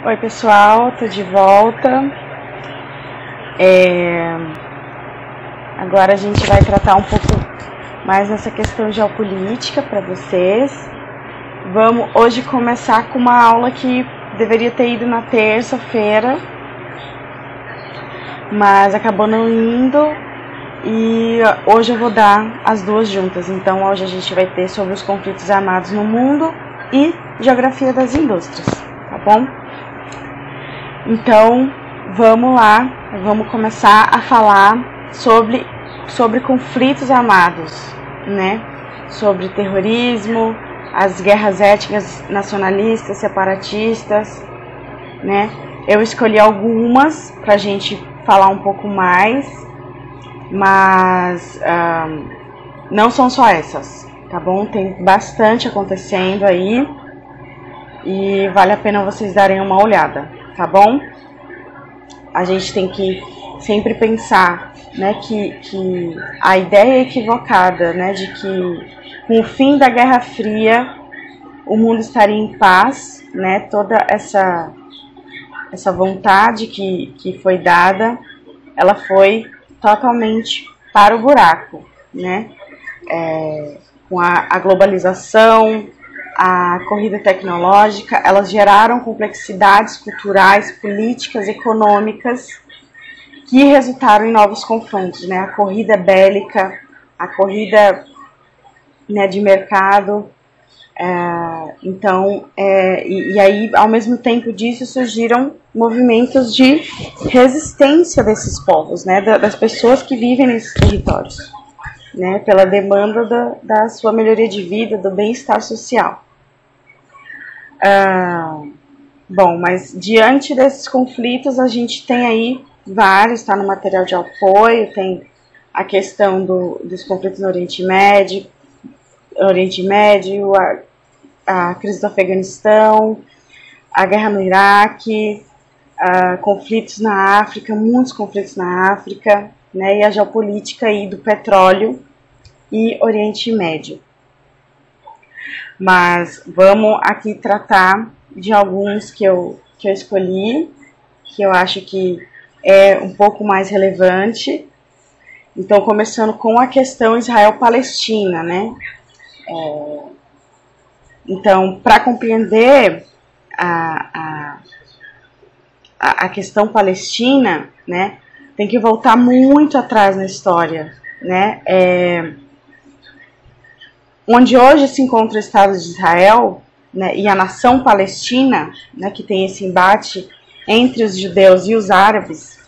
Oi pessoal, tô de volta. Agora a gente vai tratar um pouco mais dessa questão geopolítica para vocês. Vamos hoje começar com uma aula que deveria ter ido na terça-feira, mas acabou não indo e hoje eu vou dar as duas juntas. Então hoje a gente vai ter sobre os conflitos armados no mundo e geografia das indústrias, tá bom? Então, vamos lá, vamos começar a falar sobre conflitos armados, né? Sobre terrorismo, as guerras étnicas nacionalistas, separatistas, né? Eu escolhi algumas pra gente falar um pouco mais, mas não são só essas, tá bom? Tem bastante acontecendo aí e vale a pena vocês darem uma olhada. Tá bom? A gente tem que sempre pensar, né, que a ideia equivocada, né, de que com o fim da Guerra Fria o mundo estaria em paz, né, toda essa vontade que foi dada, ela foi totalmente para o buraco, né, com a globalização, a corrida tecnológica, elas geraram complexidades culturais, políticas, econômicas que resultaram em novos confrontos, né? A corrida bélica, a corrida, né, de mercado, e aí, ao mesmo tempo disso, surgiram movimentos de resistência desses povos, né? Das pessoas que vivem nesses territórios, né? Pela demanda da sua melhoria de vida, do bem-estar social. Bom, mas diante desses conflitos a gente tem aí vários, está no material de apoio, tem a questão dos conflitos no Oriente Médio, a crise do Afeganistão, a guerra no Iraque, conflitos na África, muitos conflitos na África, né, e a geopolítica aí do petróleo e Oriente Médio. Mas vamos aqui tratar de alguns que eu escolhi, que eu acho que é um pouco mais relevante. Então, começando com a questão Israel-Palestina, né? Então, para compreender a questão palestina, né, tem que voltar muito atrás na história, né? Onde hoje se encontra o Estado de Israel, né, e a nação palestina, né, que tem esse embate entre os judeus e os árabes,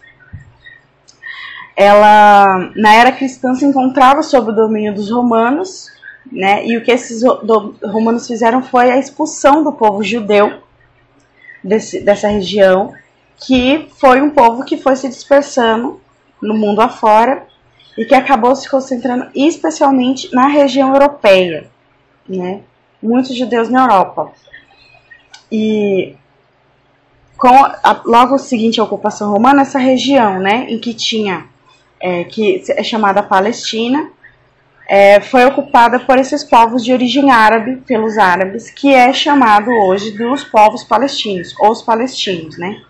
ela, na era cristã, se encontrava sob o domínio dos romanos, né, e o que esses romanos fizeram foi a expulsão do povo judeu dessa região, que foi um povo que foi se dispersando no mundo afora, e que acabou se concentrando especialmente na região europeia, né? Muitos judeus na Europa. E logo seguinte à ocupação romana, essa região, né, em que tinha, que é chamada Palestina, foi ocupada por esses povos de origem árabe, pelos árabes, que é chamado hoje dos povos palestinos, ou os palestinos, né?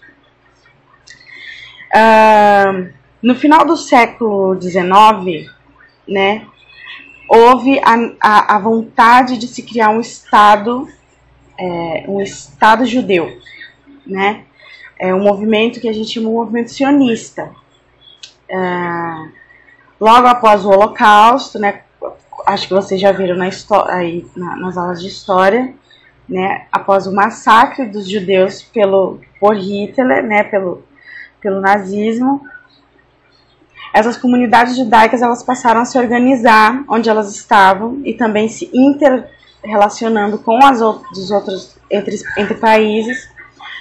No final do século XIX, né, houve a vontade de se criar um Estado judeu, né, um movimento que a gente chama de movimento sionista. Logo após o Holocausto, né, acho que vocês já viram nas aulas de história, né, após o massacre dos judeus por Hitler, né, pelo nazismo, essas comunidades judaicas elas passaram a se organizar onde elas estavam e também se interrelacionando com os outros entre países,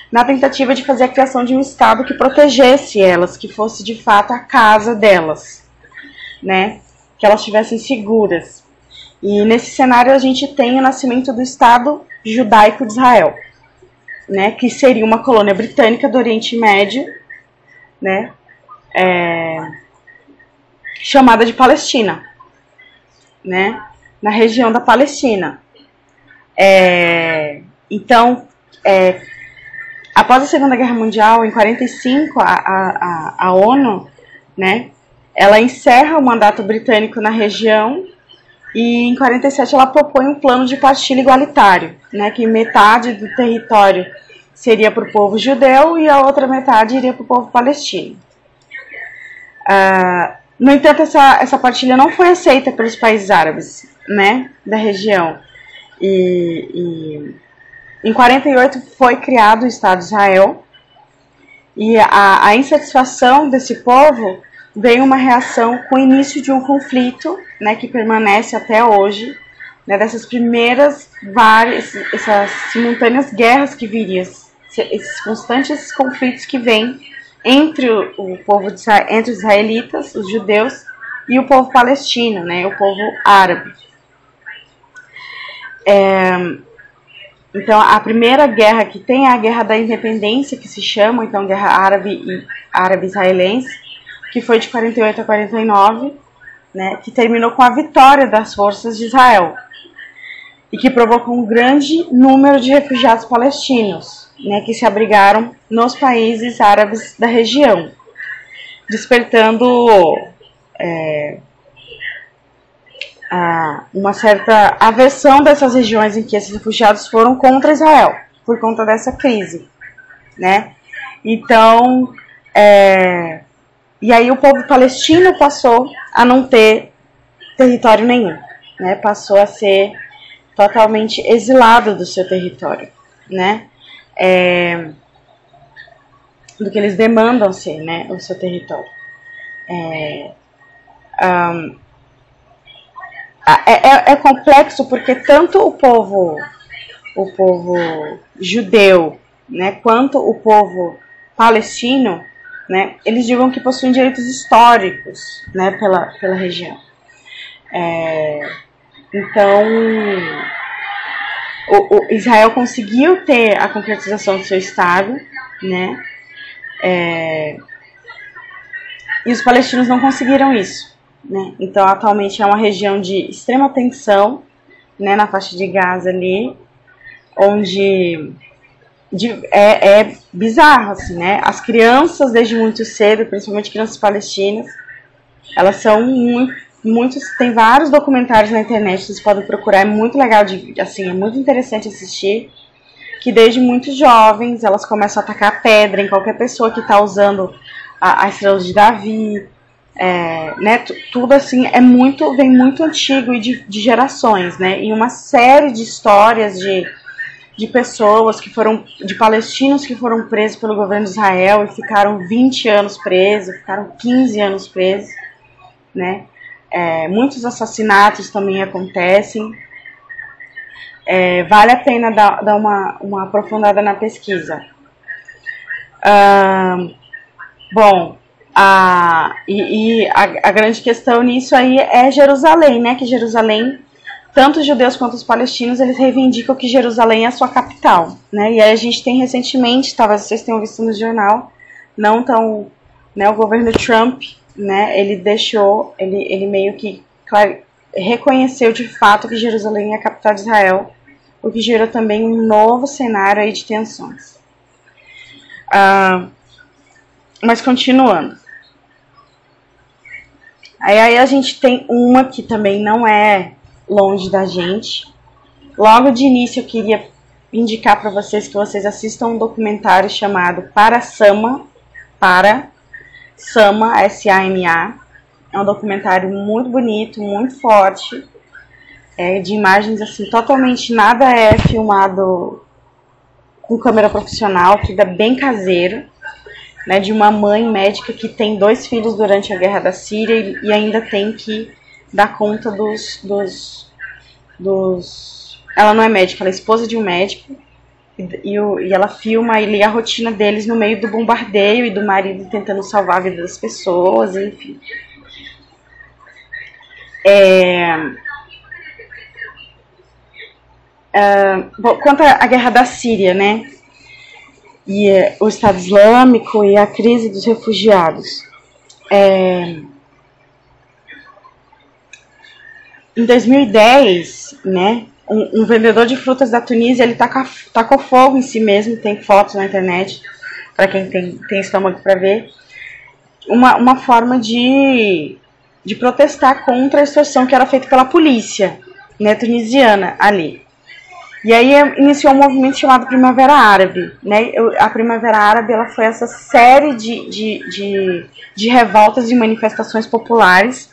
na tentativa de fazer a criação de um Estado que protegesse elas, que fosse de fato a casa delas, né? Que elas estivessem seguras. E nesse cenário a gente tem o nascimento do Estado Judaico de Israel, né? Que seria uma colônia britânica do Oriente Médio, né? Chamada de Palestina, né, na região da Palestina. Então, Após a Segunda Guerra Mundial, em 45, a ONU, né, ela encerra o mandato britânico na região e em 47 ela propõe um plano de partilha igualitário, né, que metade do território seria para o povo judeu e a outra metade iria para o povo palestino. No entanto, essa partilha não foi aceita pelos países árabes, né, da região. Em 48 foi criado o Estado de Israel e a insatisfação desse povo veio uma reação com o início de um conflito, né, que permanece até hoje, né, dessas primeiras essas simultâneas guerras que viriam, esses constantes conflitos que vêm entre entre os israelitas, os judeus, e o povo palestino, né, o povo árabe. Então, a primeira guerra que tem é a Guerra da Independência, que se chama, então, Guerra Árabe-Israelense, que foi de 48 a 49, né, que terminou com a vitória das forças de Israel, e que provocou um grande número de refugiados palestinos, né, que se abrigaram nos países árabes da região, despertando uma certa aversão dessas regiões em que esses refugiados foram contra Israel, por conta dessa crise, né? Então, e aí o povo palestino passou a não ter território nenhum, né? Passou a ser totalmente exilado do seu território, né? Do que eles demandam ser, né? O seu território. É complexo porque tanto o povo judeu, né, quanto o povo palestino, né, eles digam que possuem direitos históricos, né, pela região. Então, o Israel conseguiu ter a concretização do seu Estado, né, e os palestinos não conseguiram isso. Né? Então, atualmente é uma região de extrema tensão, né, na faixa de Gaza ali, onde é bizarro, assim, né? As crianças, desde muito cedo, principalmente crianças palestinas, elas são tem vários documentários na internet, vocês podem procurar, é muito legal, assim, é muito interessante assistir, que desde muito jovens elas começam a atacar pedra em qualquer pessoa que está usando a estrela de Davi, né, tudo assim vem muito antigo e de gerações, né, e uma série de histórias de pessoas que foram, de palestinos que foram presos pelo governo de Israel e ficaram 20 anos presos, ficaram 15 anos presos, né, muitos assassinatos também acontecem. Vale a pena dar uma aprofundada na pesquisa. Bom, a grande questão nisso aí é Jerusalém, né? Que Jerusalém, tanto os judeus quanto os palestinos, eles reivindicam que Jerusalém é a sua capital, né? E aí a gente tem recentemente, talvez vocês tenham visto no jornal, não tão, né? O governo Trump, né? Ele meio que reconheceu de fato que Jerusalém é a capital de Israel, o que gerou também um novo cenário aí de tensões. Mas continuando. Aí a gente tem uma que também não é longe da gente. Logo de início eu queria indicar para vocês que vocês assistam um documentário chamado Para Sama, S-A-M-A. É um documentário muito bonito, muito forte, de imagens assim, totalmente nada é filmado com câmera profissional, tudo é bem caseiro, né, de uma mãe médica que tem 2 filhos durante a guerra da Síria e ainda tem que dar conta dos... Ela não é médica, ela é esposa de um médico, e ela filma e liga a rotina deles no meio do bombardeio e do marido tentando salvar a vida das pessoas, enfim. Bom, quanto à guerra da Síria, né, e o Estado Islâmico e a crise dos refugiados, em 2010, né, um vendedor de frutas da Tunísia, ele tacou fogo em si mesmo, tem fotos na internet, para quem tem estômago para ver, uma forma de protestar contra a extorsão que era feita pela polícia, né, tunisiana ali. E aí iniciou um movimento chamado Primavera Árabe, né? A Primavera Árabe, ela foi essa série de revoltas e manifestações populares,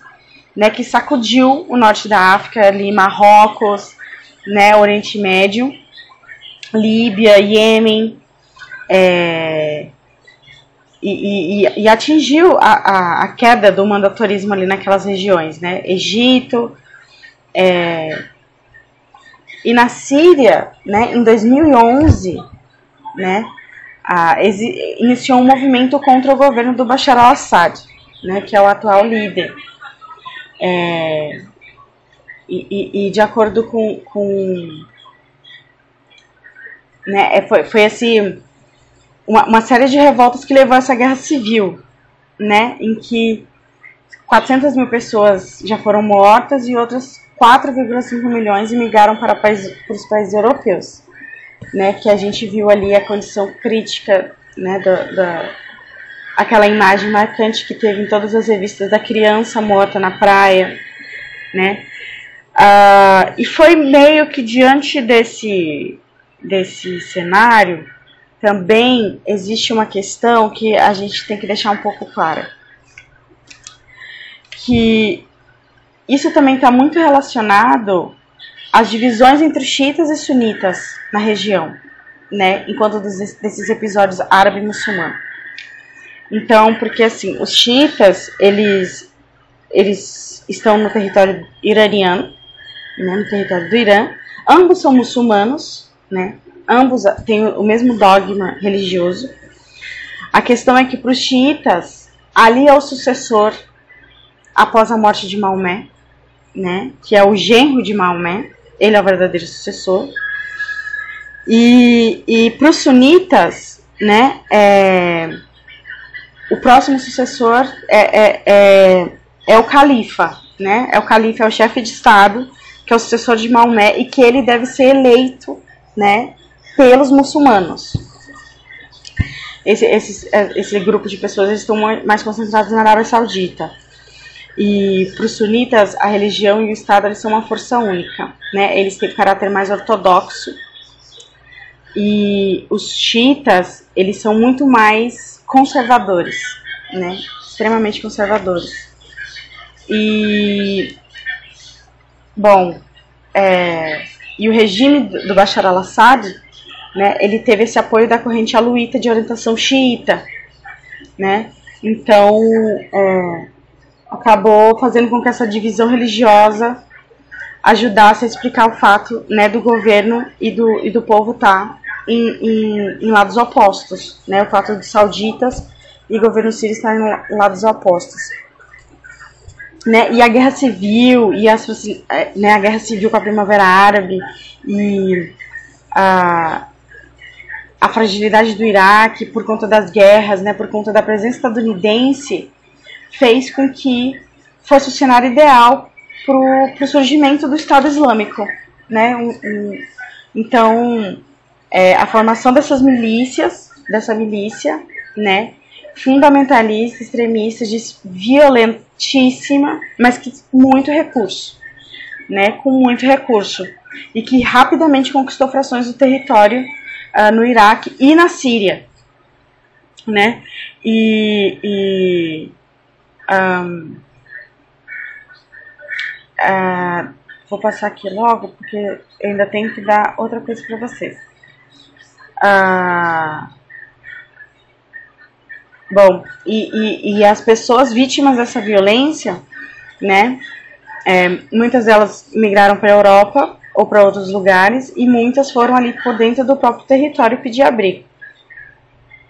né, que sacudiu o norte da África, ali Marrocos, né, Oriente Médio, Líbia, Iêmen, e atingiu a queda do mandatorismo ali naquelas regiões, né, Egito, e na Síria, né, em 2011, né, iniciou um movimento contra o governo do Bashar al-Assad, né, que é o atual líder. E de acordo com né, foi assim, uma série de revoltas que levou a essa guerra civil, né, em que 400 mil pessoas já foram mortas e outras 4,5 milhões migraram para os países europeus, né, que a gente viu ali a condição crítica, né, aquela imagem marcante que teve em todas as revistas da criança morta na praia, né, e foi meio que diante desse cenário também existe uma questão que a gente tem que deixar um pouco clara, que isso também está muito relacionado às divisões entre xiitas e sunitas na região, né, enquanto desses episódios árabe-muçulmano. Então, porque assim, os xiitas, eles estão no território iraniano, né, no território do Irã, ambos são muçulmanos, né, ambos têm o mesmo dogma religioso. A questão é que para os xiitas, Ali é o sucessor após a morte de Maomé, né, que é o genro de Maomé, ele é o verdadeiro sucessor. E para os sunitas, né, o próximo sucessor é o califa, né, o califa é o chefe de estado, que é o sucessor de Maomé, e que ele deve ser eleito, né, pelos muçulmanos. Esse grupo de pessoas estão mais concentrados na Arábia Saudita. E para os sunitas, a religião e o Estado eles são uma força única, né? Eles têm caráter mais ortodoxo. E os xiitas, eles são muito mais conservadores, né? Extremamente conservadores. E, bom, e o regime do Bashar al-Assad, né, ele teve esse apoio da corrente aluíta de orientação xiita, né? Então, acabou fazendo com que essa divisão religiosa ajudasse a explicar o fato, né, do governo e do povo estar em lados opostos, né? O fato de sauditas e governo sírio estarem em lados opostos, né? E a guerra civil né, a guerra civil com a Primavera Árabe e a fragilidade do Iraque por conta das guerras, né, por conta da presença estadunidense, fez com que fosse o cenário ideal para o surgimento do Estado Islâmico, né? Então, a formação dessa milícia, né, fundamentalista, extremista, violentíssima, mas que muito recurso, né, com muito recurso, e que rapidamente conquistou frações do território no Iraque e na Síria, né? Vou passar aqui logo, porque eu ainda tenho que dar outra coisa para vocês. Bom, e as pessoas vítimas dessa violência, né, muitas delas migraram para a Europa ou para outros lugares, e muitas foram ali por dentro do próprio território pedir abrigo,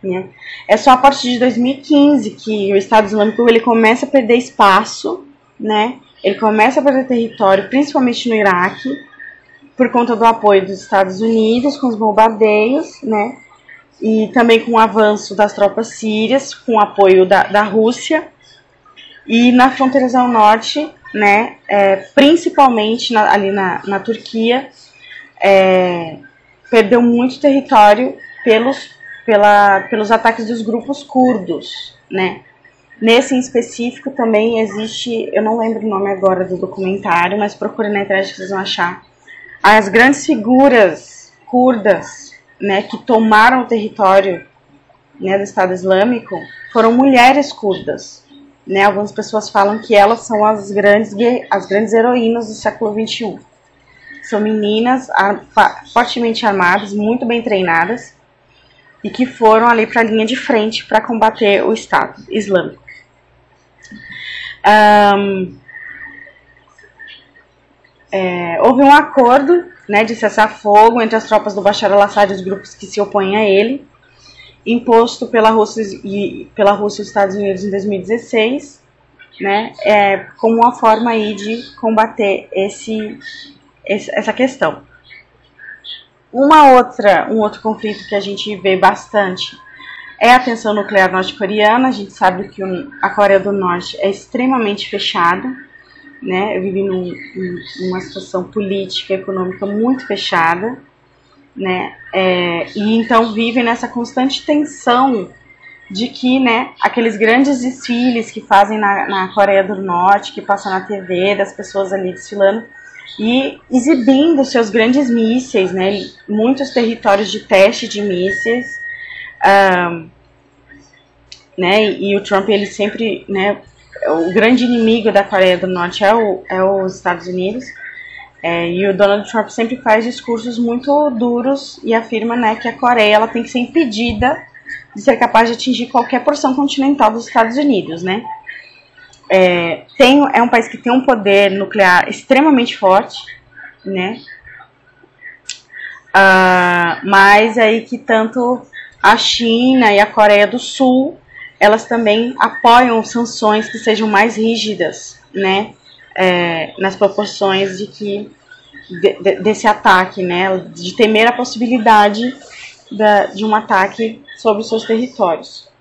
né? É só a partir de 2015 que o Estado Islâmico ele começa a perder espaço, né? Ele começa a perder território, principalmente no Iraque, por conta do apoio dos Estados Unidos com os bombardeios, né? E também com o avanço das tropas sírias, com o apoio da Rússia. E na fronteira ao norte, né, principalmente ali na Turquia, perdeu muito território pelos ataques dos grupos curdos, né? Nesse em específico também existe, eu não lembro o nome agora do documentário, mas procure na internet que vocês vão achar, as grandes figuras curdas, né, que tomaram o território, né, do Estado Islâmico, foram mulheres curdas, né? Algumas pessoas falam que elas são as grandes heroínas do século XXI. São meninas fortemente armadas, muito bem treinadas, e que foram ali para a linha de frente para combater o Estado Islâmico. Houve um acordo, né, de cessar-fogo entre as tropas do Bashar al-Assad e os grupos que se opõem a ele, imposto pela Rússia e os Estados Unidos em 2016, né, como uma forma aí de combater essa questão. Um outro conflito que a gente vê bastante é a tensão nuclear norte-coreana. A gente sabe que a Coreia do Norte é extremamente fechada, né? Vive numa situação política e econômica muito fechada, né? E então vive nessa constante tensão de que, né, aqueles grandes desfiles que fazem na Coreia do Norte, que passam na TV, das pessoas ali desfilando e exibindo seus grandes mísseis, né, muitos territórios de teste de mísseis, né, e o Trump, ele sempre, né, o grande inimigo da Coreia do Norte é os Estados Unidos, e o Donald Trump sempre faz discursos muito duros e afirma, né, que a Coreia ela tem que ser impedida de ser capaz de atingir qualquer porção continental dos Estados Unidos, né. É um país que tem um poder nuclear extremamente forte, né? Mas aí que tanto a China e a Coreia do Sul, elas também apoiam sanções que sejam mais rígidas, né? Nas proporções desse ataque, né? De temer a possibilidade de um ataque sobre os seus territórios.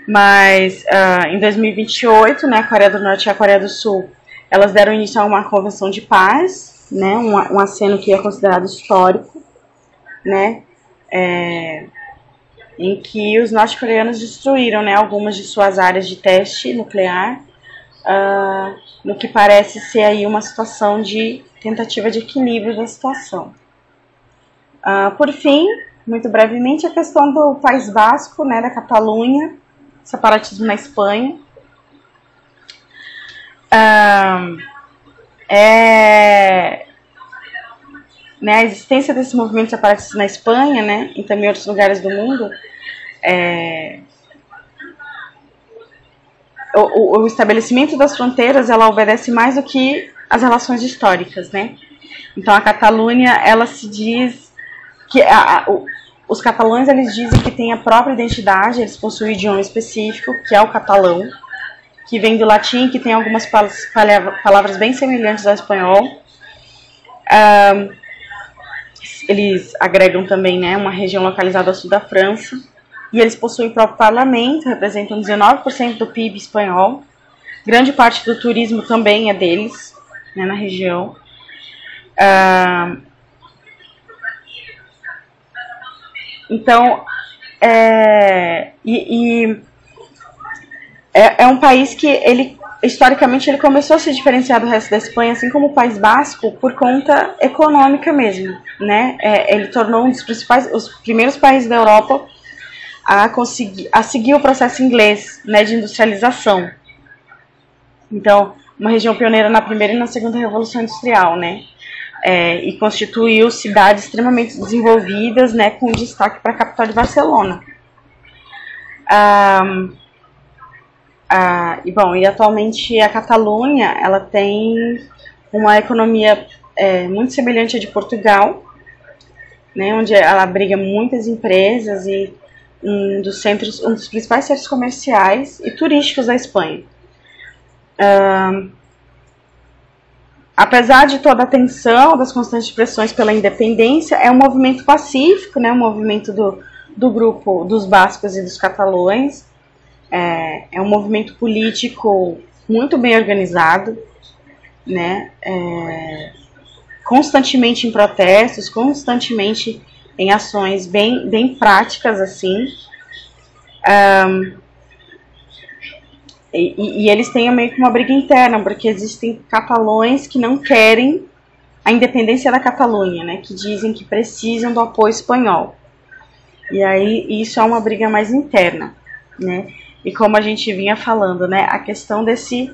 Mas em 2028, né, a Coreia do Norte e a Coreia do Sul, elas deram início a uma convenção de paz, né, um aceno que é considerado histórico, né, em que os norte-coreanos destruíram, né, algumas de suas áreas de teste nuclear, no que parece ser aí uma situação de tentativa de equilíbrio da situação. Por fim, muito brevemente, a questão do País Basco, né, da Catalunha, separatismo na Espanha. Né, a existência desse movimento separatista na Espanha, né, e também em outros lugares do mundo, o estabelecimento das fronteiras, ela obedece mais do que as relações históricas, né? Então a Catalunha, ela se diz que os catalães, eles dizem que têm a própria identidade, eles possuem um idioma específico, que é o catalão, que vem do latim, que tem algumas palavras bem semelhantes ao espanhol. Eles agregam também, né, uma região localizada ao sul da França, e eles possuem o próprio parlamento, representam 19% do PIB espanhol. Grande parte do turismo também é deles, né, na região. Então, é um país que, historicamente, ele começou a se diferenciar do resto da Espanha, assim como o País Basco, por conta econômica mesmo, né? Ele tornou um os primeiros países da Europa a seguir o processo inglês, né, de industrialização. Então, uma região pioneira na primeira e na segunda revolução industrial, né? E constituiu cidades extremamente desenvolvidas, né, com destaque para a capital de Barcelona. E atualmente a Catalunha, ela tem uma economia muito semelhante à de Portugal, né, onde ela abriga muitas empresas e um dos principais centros comerciais e turísticos da Espanha. Apesar de toda a tensão, das constantes pressões pela independência, é um movimento pacífico, né, um movimento do grupo dos bascos e dos catalães. É um movimento político muito bem organizado, né, constantemente em protestos, constantemente em ações bem práticas, assim. E eles têm meio que uma briga interna, porque existem catalães que não querem a independência da Catalunha, né, que dizem que precisam do apoio espanhol. E aí isso é uma briga mais interna, né? E como a gente vinha falando, né, a questão desse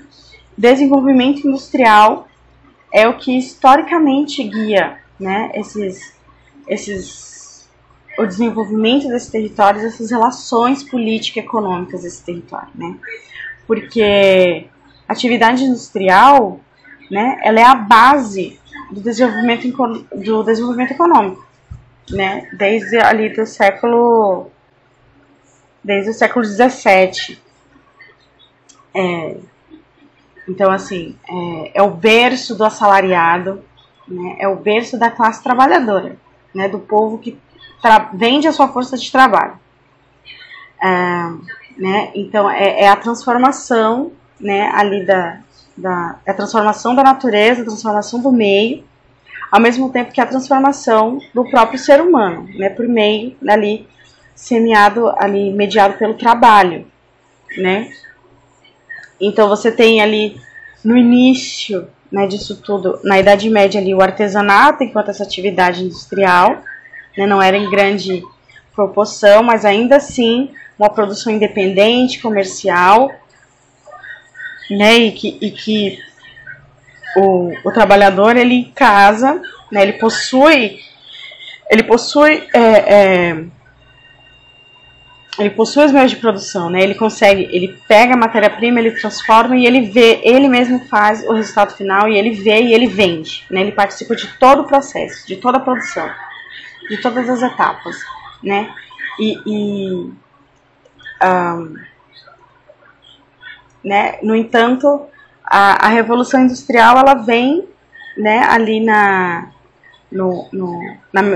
desenvolvimento industrial é o que historicamente guia, né, o desenvolvimento desses territórios, essas relações político-econômicas desse território, né? Porque a atividade industrial, né, ela é a base do desenvolvimento econômico, né? Desde o século XVII. Então, assim, é o berço do assalariado, né? É o berço da classe trabalhadora, né? Do povo que vende a sua força de trabalho. Né? Então, é a transformação, né, ali a transformação da natureza, a transformação do meio, ao mesmo tempo que a transformação do próprio ser humano, né, por meio ali semeado, ali mediado pelo trabalho, né? Então você tem ali no início, né, disso tudo, na Idade Média ali o artesanato enquanto essa atividade industrial, né, não era em grande proporção, mas ainda assim uma produção independente, comercial, né, e que o trabalhador ele casa, né, ele possui os meios de produção, né? Ele pega a matéria-prima, ele transforma e ele mesmo faz o resultado final e ele vê e ele vende, né? Ele participa de todo o processo, de toda a produção, de todas as etapas, né? Né? No entanto, a Revolução Industrial ela vem, né, ali na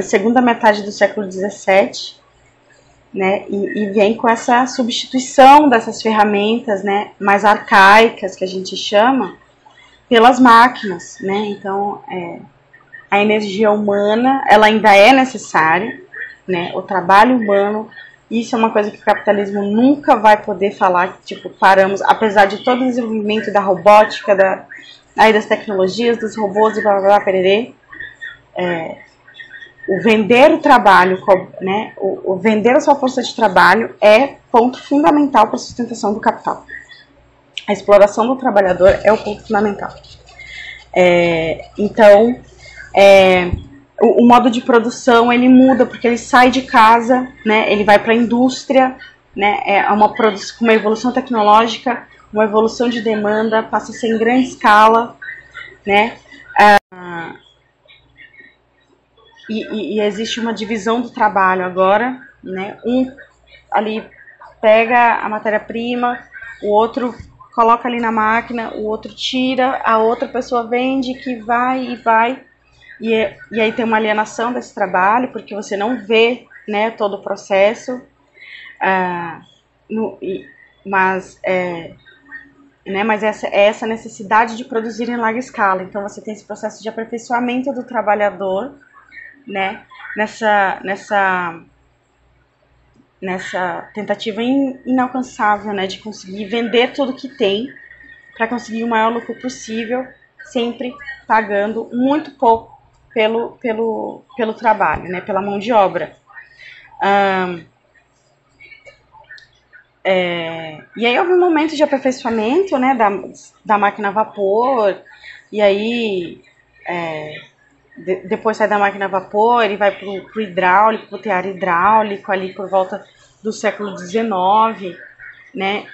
segunda metade do século XVII, né, e vem com essa substituição dessas ferramentas, né, mais arcaicas, que a gente chama, pelas máquinas, né? Então, a energia humana, ela ainda é necessária, né? O trabalho humano, isso é uma coisa que o capitalismo nunca vai poder falar, que, tipo, paramos, apesar de todo o desenvolvimento da robótica, das tecnologias, dos robôs e blá blá blá, pererê, o vender o trabalho, né, o vender a sua força de trabalho é ponto fundamental para a sustentação do capital. A exploração do trabalhador é o ponto fundamental. Então, o modo de produção ele muda porque ele sai de casa, né, ele vai para a indústria, né, uma evolução tecnológica, uma evolução de demanda, passa a ser em grande escala, né, e existe uma divisão do trabalho agora, né, um ali pega a matéria-prima, o outro coloca ali na máquina, o outro tira, a outra pessoa vende, que vai e vai, e aí tem uma alienação desse trabalho, porque você não vê, né, todo o processo, mas essa necessidade de produzir em larga escala. Então você tem esse processo de aperfeiçoamento do trabalhador, né, nessa tentativa inalcançável, né, de conseguir vender tudo que tem para conseguir o maior lucro possível, sempre pagando muito pouco pelo trabalho, né, pela mão de obra. E aí houve um momento de aperfeiçoamento, né, da máquina a vapor, e aí depois sai da máquina a vapor e vai para o hidráulico, para o tear hidráulico, ali por volta do século XIX, né?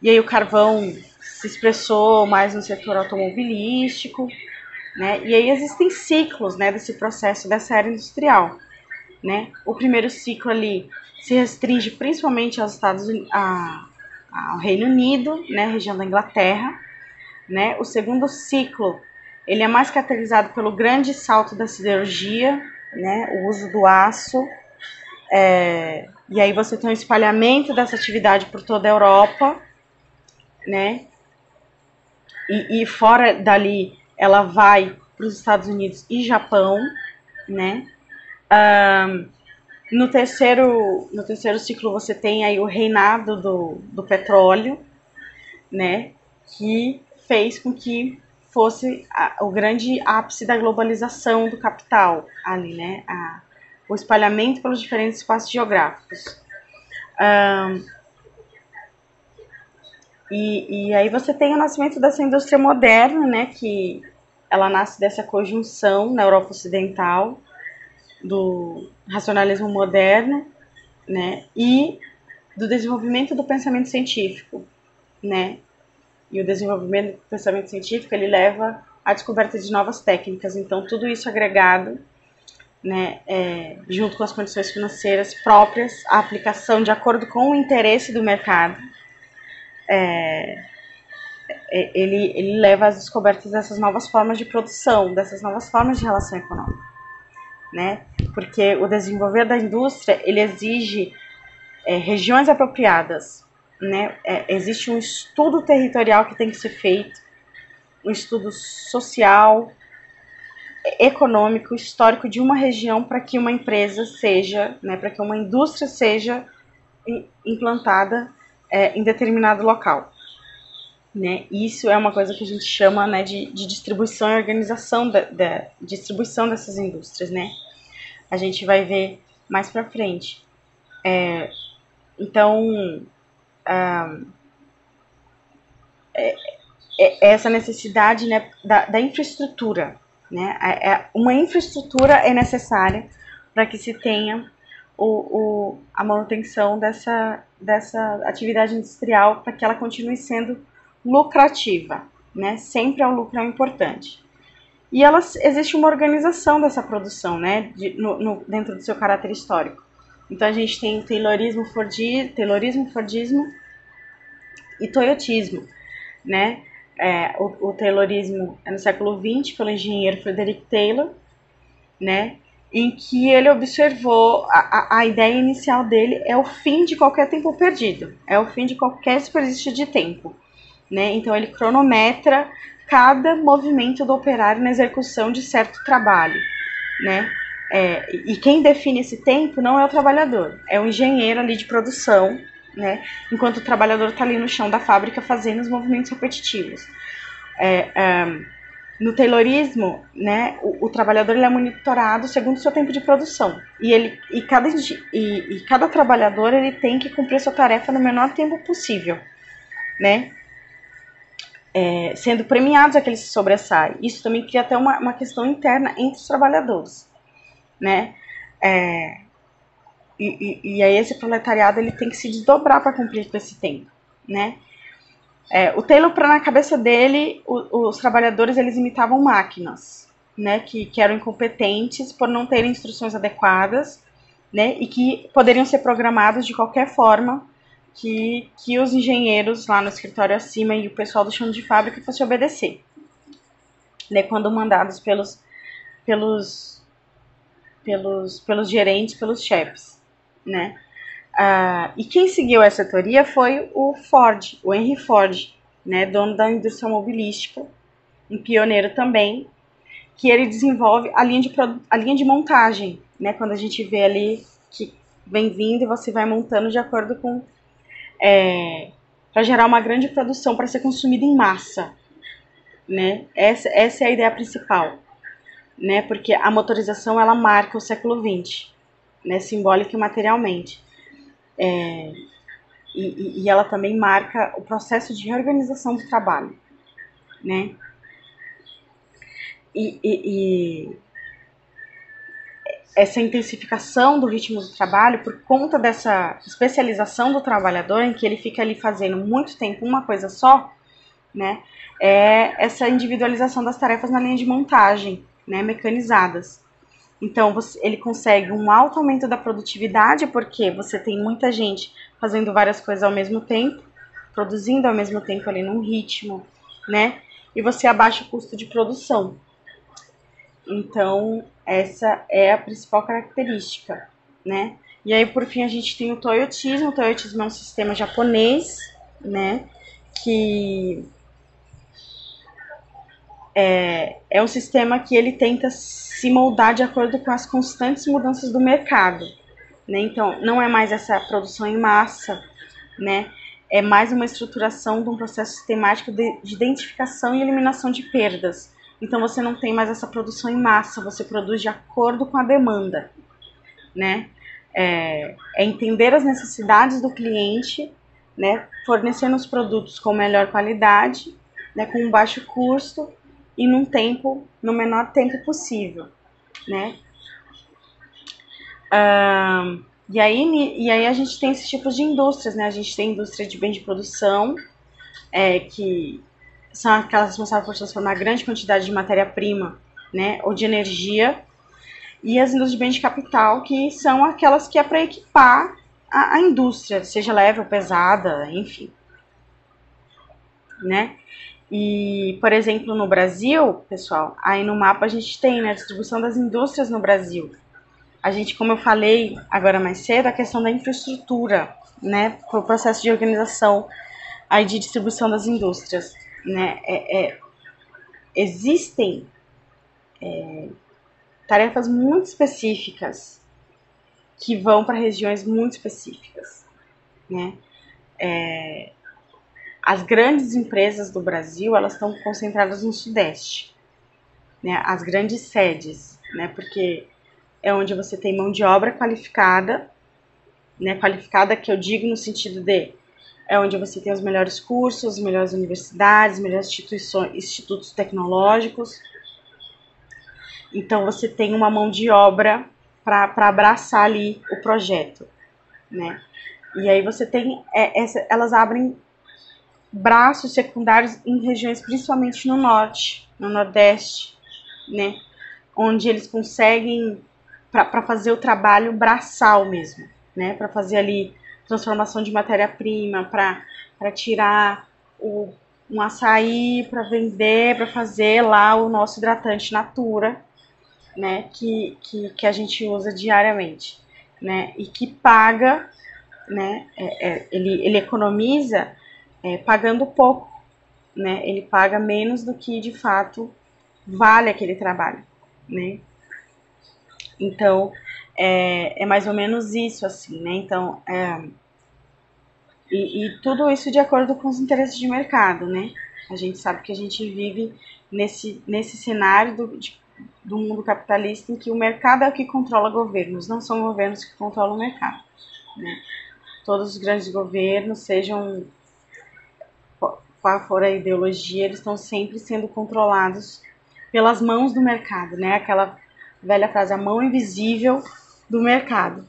E aí o carvão se expressou mais no setor automobilístico, né? E aí existem ciclos, né, desse processo, dessa era industrial, né? O primeiro ciclo ali se restringe principalmente aos ao Reino Unido, né, região da Inglaterra, né? O segundo ciclo ele é mais caracterizado pelo grande salto da siderurgia, né, o uso do aço, e aí você tem um espalhamento dessa atividade por toda a Europa, né, e fora dali ela vai para os Estados Unidos e Japão, né? No terceiro ciclo você tem aí o reinado do petróleo, né? Que fez com que fosse o grande ápice da globalização do capital ali, né? O espalhamento pelos diferentes espaços geográficos. E aí você tem o nascimento dessa indústria moderna, né? Que ela nasce dessa conjunção na Europa Ocidental do racionalismo moderno, né? E do desenvolvimento do pensamento científico, né? E o desenvolvimento do pensamento científico, ele leva à descoberta de novas técnicas. Então, tudo isso agregado, né, junto com as condições financeiras próprias, a aplicação de acordo com o interesse do mercado, ele leva às descobertas dessas novas formas de produção, dessas novas formas de relação econômica, né? Porque o desenvolver da indústria, ele exige regiões apropriadas, né? Existe um estudo territorial que tem que ser feito, um estudo social, econômico, histórico de uma região para que uma empresa seja, né, para que uma indústria seja implantada em determinado local, né? Isso é uma coisa que a gente chama, né, de distribuição e organização da distribuição dessas indústrias, né? A gente vai ver mais para frente. Então, essa necessidade, né, da infraestrutura, né? Uma infraestrutura é necessária para que se tenha a manutenção dessa atividade industrial, para que ela continue sendo lucrativa, né? Sempre o lucro é importante. E existe uma organização dessa produção, né? Dentro do seu caráter histórico. Então a gente tem o Taylorismo, Fordismo e Toyotismo, né? O Taylorismo é no século XX, pelo engenheiro Frederick Taylor, né? Em que ele observou, a ideia inicial dele é o fim de qualquer tempo perdido, é o fim de qualquer desperdício de tempo, né? Então ele cronometra cada movimento do operário na execução de certo trabalho, né? E quem define esse tempo não é o trabalhador, é o engenheiro ali de produção, né? Enquanto o trabalhador está ali no chão da fábrica fazendo os movimentos repetitivos. No Taylorismo, né, o trabalhador ele é monitorado segundo o seu tempo de produção, e cada trabalhador ele tem que cumprir sua tarefa no menor tempo possível, né? Sendo premiados aqueles que se sobressaem. Isso também cria até uma questão interna entre os trabalhadores, né? E aí esse proletariado ele tem que se desdobrar para cumprir com esse tempo, né? O Taylor, na cabeça dele, os trabalhadores eles imitavam máquinas, né? Que eram incompetentes por não terem instruções adequadas, né? E que poderiam ser programados de qualquer forma que os engenheiros lá no escritório acima e o pessoal do chão de fábrica fossem obedecer, né? Quando mandados pelos gerentes, pelos chefes, né? E quem seguiu essa teoria foi o Henry Ford, né, dono da indústria automobilística, um pioneiro também, que ele desenvolve a linha de montagem, né, quando a gente vê ali que vem vindo e você vai montando de acordo com para gerar uma grande produção para ser consumida em massa, né? Essa é a ideia principal, né? Porque a motorização ela marca o século XX, né, simbólica e materialmente. E ela também marca o processo de reorganização do trabalho, né? E essa intensificação do ritmo do trabalho, por conta dessa especialização do trabalhador, em que ele fica ali fazendo muito tempo uma coisa só, né? Essa individualização das tarefas na linha de montagem, né, mecanizadas. Então, ele consegue um alto aumento da produtividade, porque você tem muita gente fazendo várias coisas ao mesmo tempo, produzindo ao mesmo tempo ali num ritmo, né? E você abaixa o custo de produção. Então, essa é a principal característica, né? E aí, por fim, a gente tem o Toyotismo. O Toyotismo é um sistema japonês, né? Que é um sistema que ele tenta se moldar de acordo com as constantes mudanças do mercado, né? Então, não é mais essa produção em massa, né? É mais uma estruturação de um processo sistemático de identificação e eliminação de perdas. Então, você não tem mais essa produção em massa, você produz de acordo com a demanda, né? É entender as necessidades do cliente, né? Fornecendo os produtos com melhor qualidade, né? Com um baixo custo e no menor tempo possível, né? E aí a gente tem esses tipos de indústrias, né? A gente tem indústria de bem de produção, que são aquelas responsáveis por transformar grande quantidade de matéria-prima, né? Ou de energia, e as indústrias de bem de capital, que são aquelas que é para equipar a indústria, seja leve ou pesada, enfim, né? E, por exemplo, no Brasil, pessoal, aí no mapa a gente tem, né, a distribuição das indústrias no Brasil. A gente, como eu falei agora mais cedo, a questão da infraestrutura, né, para o processo de organização aí de distribuição das indústrias, né, existem tarefas muito específicas que vão para regiões muito específicas, né. As grandes empresas do Brasil, elas estão concentradas no Sudeste, né, as grandes sedes, né, porque é onde você tem mão de obra qualificada, né, qualificada que eu digo no sentido de é onde você tem os melhores cursos, as melhores universidades, os melhores institutos tecnológicos. Então você tem uma mão de obra para abraçar ali o projeto, né? E aí você tem elas abrem braços secundários em regiões principalmente no norte, no nordeste, né? Onde eles conseguem para fazer o trabalho braçal mesmo, né? Para fazer ali transformação de matéria-prima, para tirar um açaí para vender, para fazer lá o nosso hidratante Natura, né? Que a gente usa diariamente, né? E que paga, né? Ele economiza pagando pouco, né? Ele paga menos do que de fato vale aquele trabalho, né? Então, é mais ou menos isso, assim, né? Então, e tudo isso de acordo com os interesses de mercado, né? A gente sabe que a gente vive nesse cenário do mundo capitalista em que o mercado é o que controla governos, não são governos que controlam o mercado, né? Todos os grandes governos, sejam qual for a ideologia, eles estão sempre sendo controlados pelas mãos do mercado, né? Aquela velha frase, a mão invisível do mercado.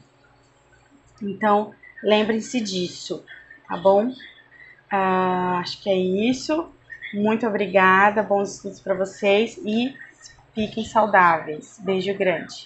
Então, lembrem-se disso, tá bom? Acho que é isso. Muito obrigada, bons estudos para vocês e fiquem saudáveis. Beijo grande.